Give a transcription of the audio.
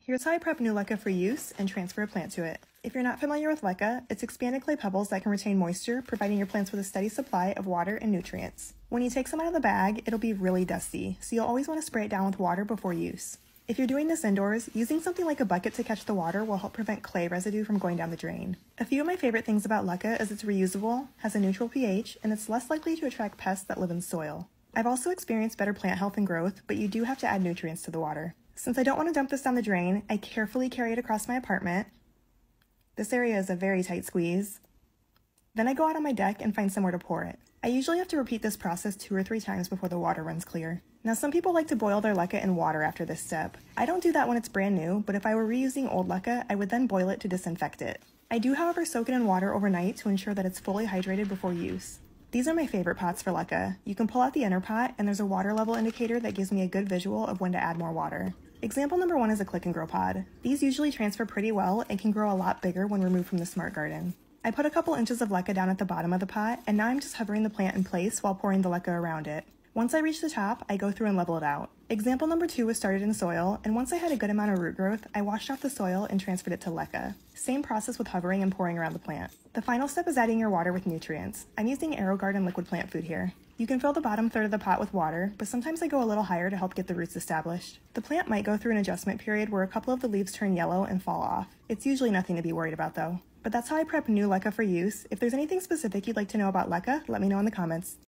Here's how I prep new LECA for use and transfer a plant to it. If you're not familiar with LECA, it's expanded clay pebbles that can retain moisture, providing your plants with a steady supply of water and nutrients. When you take some out of the bag, it'll be really dusty, so you'll always want to spray it down with water before use. If you're doing this indoors, using something like a bucket to catch the water will help prevent clay residue from going down the drain. A few of my favorite things about LECA is it's reusable, has a neutral pH, and it's less likely to attract pests that live in soil. I've also experienced better plant health and growth, but you do have to add nutrients to the water. Since I don't want to dump this down the drain, I carefully carry it across my apartment. This area is a very tight squeeze. Then I go out on my deck and find somewhere to pour it. I usually have to repeat this process 2 or 3 times before the water runs clear. Now some people like to boil their LECA in water after this step. I don't do that when it's brand new, but if I were reusing old LECA, I would then boil it to disinfect it. I do, however, soak it in water overnight to ensure that it's fully hydrated before use. These are my favorite pots for LECA. You can pull out the inner pot, and there's a water level indicator that gives me a good visual of when to add more water. Example number 1 is a click and grow pod. These usually transfer pretty well and can grow a lot bigger when removed from the Smart Garden. I put a couple inches of LECA down at the bottom of the pot, and now I'm just hovering the plant in place while pouring the LECA around it. Once I reach the top, I go through and level it out. Example number 2 was started in soil, and once I had a good amount of root growth, I washed off the soil and transferred it to LECA. Same process with hovering and pouring around the plant. The final step is adding your water with nutrients. I'm using AeroGarden liquid plant food here. You can fill the bottom third of the pot with water, but sometimes I go a little higher to help get the roots established. The plant might go through an adjustment period where a couple of the leaves turn yellow and fall off. It's usually nothing to be worried about though. But that's how I prep new LECA for use. If there's anything specific you'd like to know about LECA, let me know in the comments.